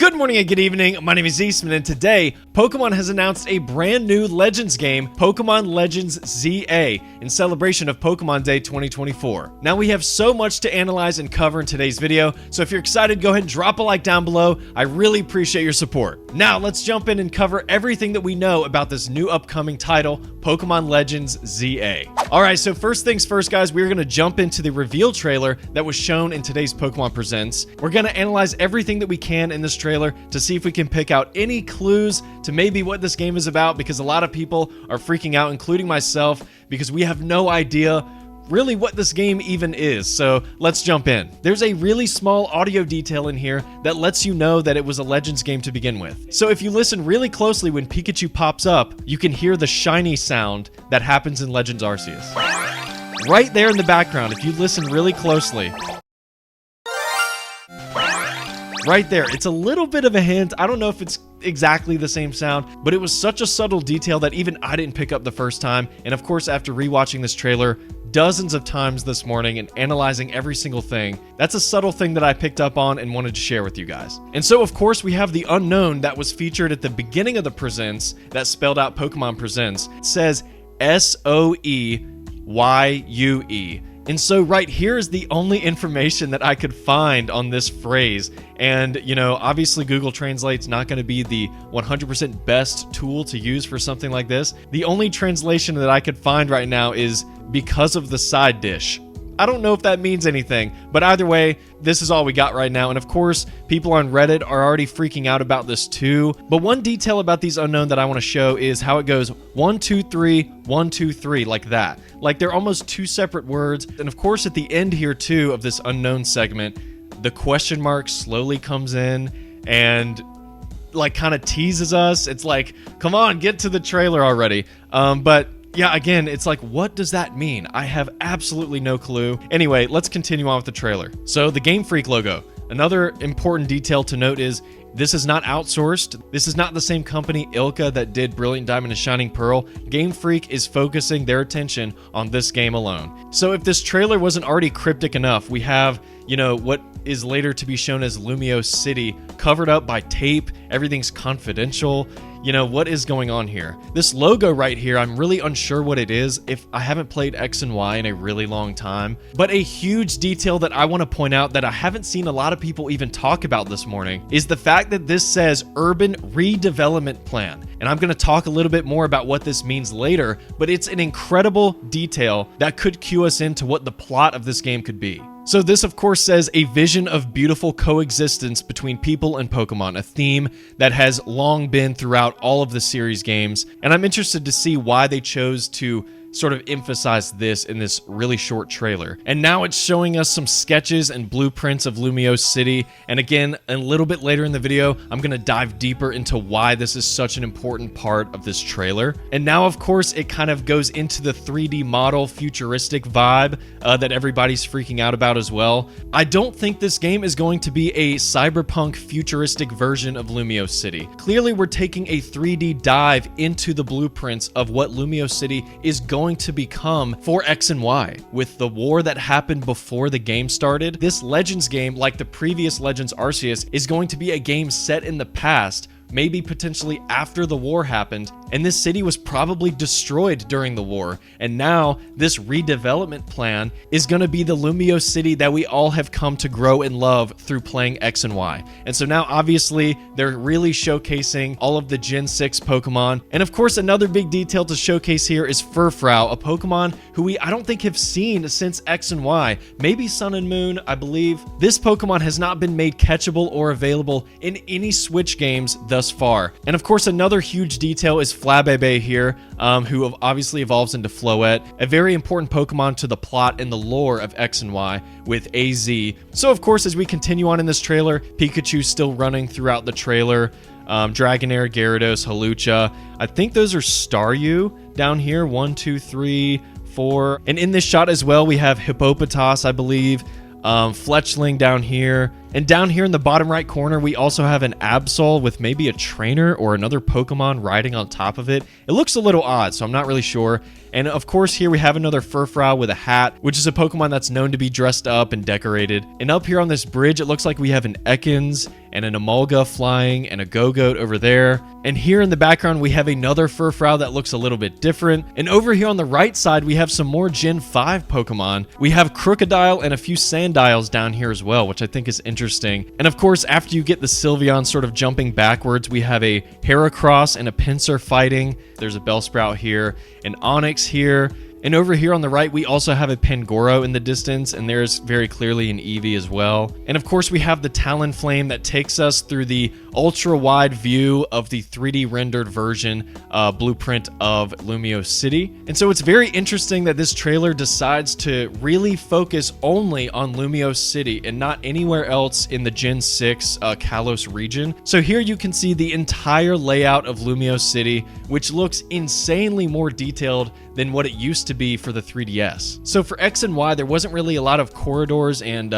Good morning and good evening, my name is Eastman, and today, Pokemon has announced a brand new Legends game, Pokemon Legends ZA, in celebration of Pokemon Day 2024. Now we have so much to analyze and cover in today's video, so if you're excited, go ahead and drop a like down below. I really appreciate your support. Now let's jump in and cover everything that we know about this new upcoming title, Pokemon Legends ZA. Alright, so first things first, guys, we're going to jump into the reveal trailer that was shown in today's Pokemon Presents. We're going to analyze everything that we can in this trailer to see if we can pick out any clues to maybe what this game is about, because a lot of people are freaking out, including myself, because we have no idea really what this game even is. So let's jump in. There's a really small audio detail in here that lets you know that it was a Legends game to begin with. So if you listen really closely when Pikachu pops up, you can hear the shiny sound that happens in Legends Arceus. Right there in the background, if you listen really closely. Right there, it's a little bit of a hint. I don't know if it's exactly the same sound, but it was such a subtle detail that even I didn't pick up the first time. And of course, after rewatching this trailer dozens of times this morning and analyzing every single thing, that's a subtle thing that I picked up on and wanted to share with you guys. And so of course we have the unknown that was featured at the beginning of the Presents that spelled out Pokemon Presents. It says Soeyue. And so right here is the only information that I could find on this phrase. And, you know, obviously Google Translate's not going to be the 100% best tool to use for something like this. The only translation that I could find right now is because of the side dish. I don't know if that means anything, but either way, this is all we got right now. And of course, people on Reddit are already freaking out about this too. But one detail about these unknown that I want to show is how it goes 1, 2, 3, 1, 2, 3, like that. Like they're almost two separate words. And of course, at the end here too of this unknown segment, the question mark slowly comes in and like kind of teases us. It's like, come on, get to the trailer already. But yeah, again, it's like, what does that mean? I have absolutely no clue. Anyway, let's continue on with the trailer. So the Game Freak logo. Another important detail to note is this is not outsourced. This is not the same company, Ilka, that did Brilliant Diamond and Shining Pearl. Game Freak is focusing their attention on this game alone. So if this trailer wasn't already cryptic enough, we have, you know, what is later to be shown as Lumio City covered up by tape. Everything's confidential. You know, what is going on here? This logo right here, I'm really unsure what it is. If I haven't played X and Y in a really long time. But a huge detail that I want to point out that I haven't seen a lot of people even talk about this morning is the fact that this says Urban Redevelopment Plan. And I'm going to talk a little bit more about what this means later, but it's an incredible detail that could cue us into what the plot of this game could be. So this, of course, says a vision of beautiful coexistence between people and Pokemon, a theme that has long been throughout all of the series games. And I'm interested to see why they chose to sort of emphasize this in this really short trailer. And now it's showing us some sketches and blueprints of Lumio City. And again, a little bit later in the video, I'm going to dive deeper into why this is such an important part of this trailer. And now, of course, it kind of goes into the 3D model futuristic vibe that everybody's freaking out about as well. I don't think this game is going to be a cyberpunk futuristic version of Lumio City. Clearly, we're taking a 3D dive into the blueprints of what Lumio City is going to become for X and Y. With the war that happened before the game started, this Legends game, like the previous Legends Arceus, is going to be a game set in the past, maybe potentially after the war happened, and this city was probably destroyed during the war. And now this redevelopment plan is going to be the Lumio City that we all have come to grow and love through playing X and Y. And so now obviously they're really showcasing all of the Gen 6 Pokemon. And of course, another big detail to showcase here is Furfrou, a Pokemon who I don't think have seen since X and Y, maybe Sun and Moon, I believe. This Pokemon has not been made catchable or available in any Switch games thus far. And of course, another huge detail is Flabebe here, who obviously evolves into Floette, a very important Pokemon to the plot and the lore of X and Y with AZ. So of course, as we continue on in this trailer, Pikachu's still running throughout the trailer. Dragonair, Gyarados, Hawlucha. I think those are Staryu down here. 1, 2, 3, 4. And in this shot as well, we have Hippopotas, I believe. Fletchling down here. And down here in the bottom right corner, we also have an Absol with maybe a trainer or another Pokemon riding on top of it. It looks a little odd, so I'm not really sure. And of course, here we have another Furfrou with a hat, which is a Pokemon that's known to be dressed up and decorated. And up here on this bridge, it looks like we have an Ekans and an Emolga flying and a Go-Goat over there. And here in the background, we have another Furfrou that looks a little bit different. And over here on the right side, we have some more Gen 5 Pokemon. We have Crocodile and a few Sandiles down here as well, which I think is interesting. And of course, after you get the Sylveon sort of jumping backwards, we have a Heracross and a Pinsir fighting. There's a Bellsprout here, an Onix here. And over here on the right, we also have a Pangoro in the distance, and there's very clearly an Eevee as well. And of course, we have the Talonflame that takes us through the ultra-wide view of the 3D rendered version blueprint of Lumiose City. And so it's very interesting that this trailer decides to really focus only on Lumiose City and not anywhere else in the Gen 6 Kalos region. So here you can see the entire layout of Lumiose City, which looks insanely more detailed than what it used to be for the 3DS. So for X and Y, there wasn't really a lot of corridors and,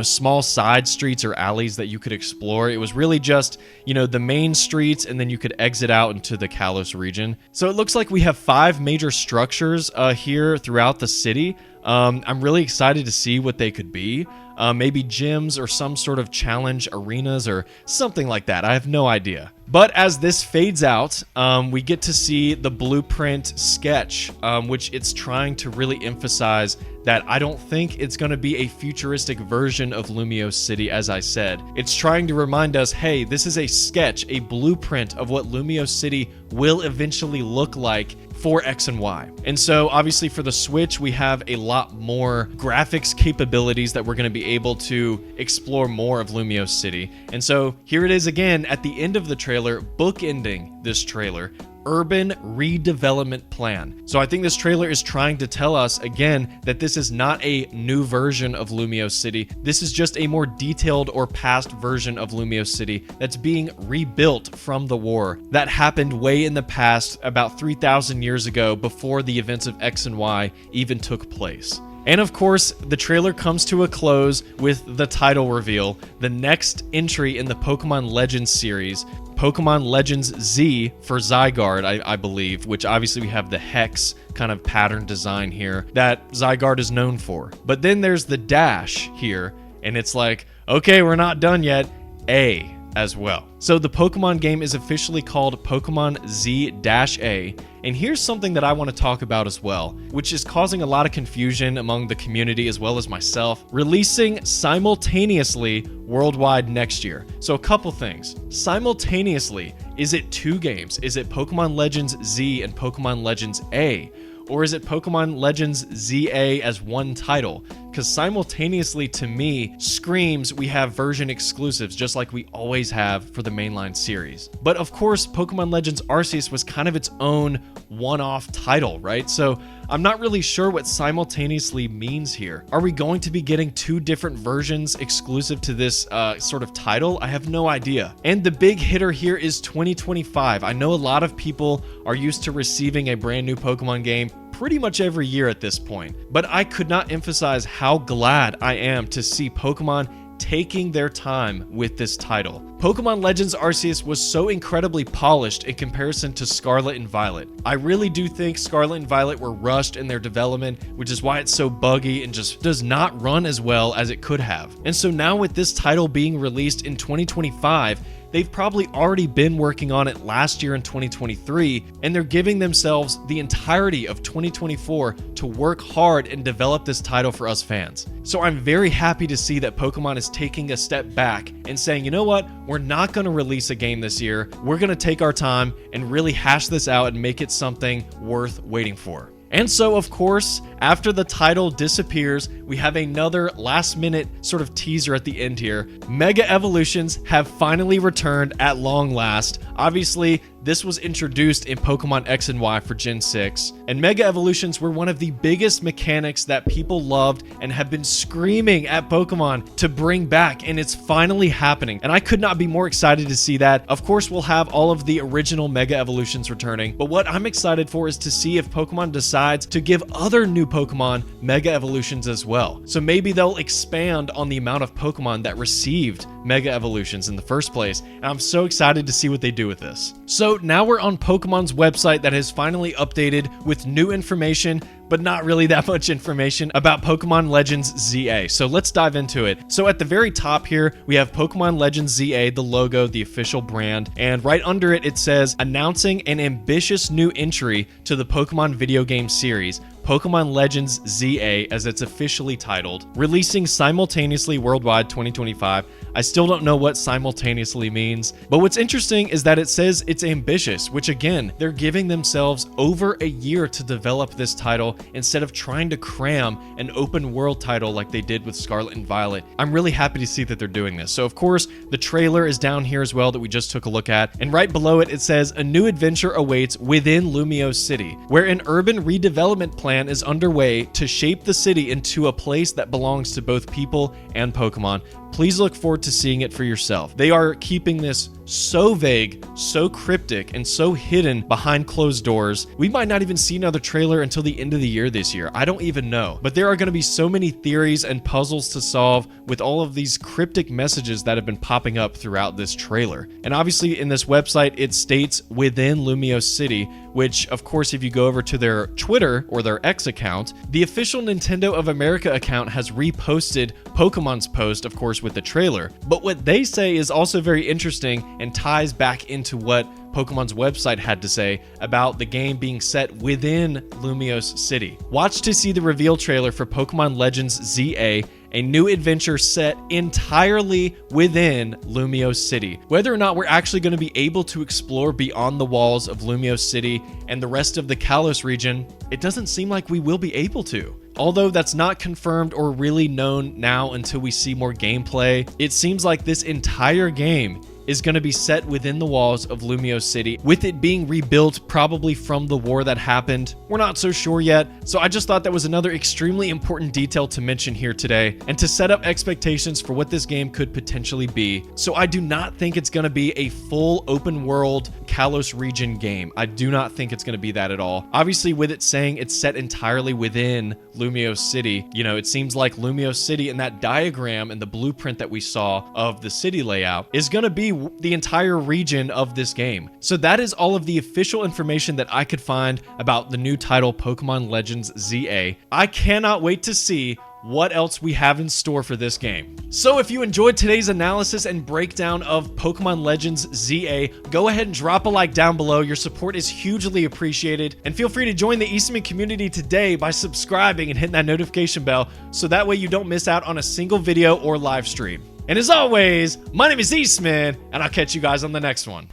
small side streets or alleys that you could explore. It was really just, the main streets, and then you could exit out into the Kalos region. So it looks like we have 5 major structures here throughout the city. I'm really excited to see what they could be. Maybe gyms or some sort of challenge arenas or something like that. I have no idea. But as this fades out, we get to see the blueprint sketch, which it's trying to really emphasize that I don't think it's going to be a futuristic version of Lumiose City, as I said. It's trying to remind us, hey, this is a sketch, a blueprint of what Lumiose City will eventually look like for X and Y. And so obviously for the Switch, we have a lot more graphics capabilities that we're going to be able to explore more of Lumiose City. And so here it is again at the end of the trailer, bookending this trailer. Urban redevelopment plan. So I think this trailer is trying to tell us again that this is not a new version of Lumiose City. This is just a more detailed or past version of Lumiose City that's being rebuilt from the war that happened way in the past, about 3,000 years ago, before the events of X and Y even took place. And of course, the trailer comes to a close with the title reveal, the next entry in the Pokemon Legends series, Pokemon Legends Z for Zygarde, I believe, which obviously we have the hex kind of pattern design here that Zygarde is known for. But then there's the dash here, and it's like, okay, we're not done yet, A as well. So the Pokemon game is officially called Pokemon Z-A, and here's something that I want to talk about as well, which is causing a lot of confusion among the community as well as myself. Releasing simultaneously worldwide next year. So a couple things. Simultaneously, is it 2 games? Is it Pokemon Legends Z and Pokemon Legends A? Or is it Pokemon Legends ZA as one title? Because simultaneously, to me, screams we have version exclusives, just like we always have for the mainline series. But of course, Pokemon Legends Arceus was kind of its own one-off title, right? So I'm not really sure what simultaneously means here. Are we going to be getting 2 different versions exclusive to this sort of title? I have no idea. And the big hitter here is 2025. I know a lot of people are used to receiving a brand new Pokemon game pretty much every year at this point, but I could not emphasize how glad I am to see Pokemon taking their time with this title. Pokemon Legends Arceus was so incredibly polished in comparison to Scarlet and Violet. I really do think Scarlet and Violet were rushed in their development, which is why it's so buggy and just does not run as well as it could have. And so now with this title being released in 2025, they've probably already been working on it last year in 2023, and they're giving themselves the entirety of 2024 to work hard and develop this title for us fans. So I'm very happy to see that Pokemon is taking a step back and saying, you know what, we're not going to release a game this year. We're going to take our time and really hash this out and make it something worth waiting for. And so, of course, after the title disappears, we have another last-minute sort of teaser at the end here. Mega Evolutions have finally returned at long last. Obviously, this was introduced in Pokemon X and Y for Gen 6, and Mega Evolutions were one of the biggest mechanics that people loved and have been screaming at Pokemon to bring back, and it's finally happening, and I could not be more excited to see that. Of course, we'll have all of the original Mega Evolutions returning, but what I'm excited for is to see if Pokemon decides to give other new Pokemon Mega Evolutions as well. So maybe they'll expand on the amount of Pokemon that received Mega Evolutions in the first place, and I'm so excited to see what they do with this. So now we're on Pokemon's website that has finally updated with new information, but not really that much information about Pokemon Legends ZA. So let's dive into it. So at the very top here, we have Pokemon Legends ZA, the logo, the official brand, and right under it, it says, announcing an ambitious new entry to the Pokemon video game series, Pokemon Legends ZA, as it's officially titled, releasing simultaneously worldwide 2025. I still don't know what simultaneously means, but what's interesting is that it says it's ambitious, which again, they're giving themselves over a year to develop this title instead of trying to cram an open world title like they did with Scarlet and Violet. I'm really happy to see that they're doing this. So of course, the trailer is down here as well that we just took a look at, and right below it, it says a new adventure awaits within Lumiose City, where an urban redevelopment plan is underway to shape the city into a place that belongs to both people and Pokemon. Please look forward to seeing it for yourself. They are keeping this so vague, so cryptic, and so hidden behind closed doors. We might not even see another trailer until the end of the year this year. I don't even know. But there are going to be so many theories and puzzles to solve with all of these cryptic messages that have been popping up throughout this trailer. And obviously in this website, it states within Lumiose City, which of course, if you go over to their Twitter or their X account, the official Nintendo of America account has reposted Pokemon's post, of course, with the trailer. But what they say is also very interesting and ties back into what Pokemon's website had to say about the game being set within Lumiose City. Watch to see the reveal trailer for Pokemon Legends ZA, a new adventure set entirely within Lumiose City. Whether or not we're actually going to be able to explore beyond the walls of Lumiose City and the rest of the Kalos region, it doesn't seem like we will be able to. Although that's not confirmed or really known now until we see more gameplay, it seems like this entire game is going to be set within the walls of Lumiose City, with it being rebuilt probably from the war that happened. We're not so sure yet, so I just thought that was another extremely important detail to mention here today, and to set up expectations for what this game could potentially be. So I do not think it's going to be a full open world Kalos region game. I do not think it's going to be that at all. Obviously, with it saying it's set entirely within Lumiose City, you know, it seems like Lumiose City in that diagram and the blueprint that we saw of the city layout is going to be the entire region of this game. So that is all of the official information that I could find about the new title Pokemon Legends ZA. I cannot wait to see what else we have in store for this game. So if you enjoyed today's analysis and breakdown of Pokemon Legends ZA, go ahead and drop a like down below. Your support is hugely appreciated, and feel free to join the Eastman community today by subscribing and hitting that notification bell so that way you don't miss out on a single video or live stream. And as always, my name is Eastman, and I'll catch you guys on the next one.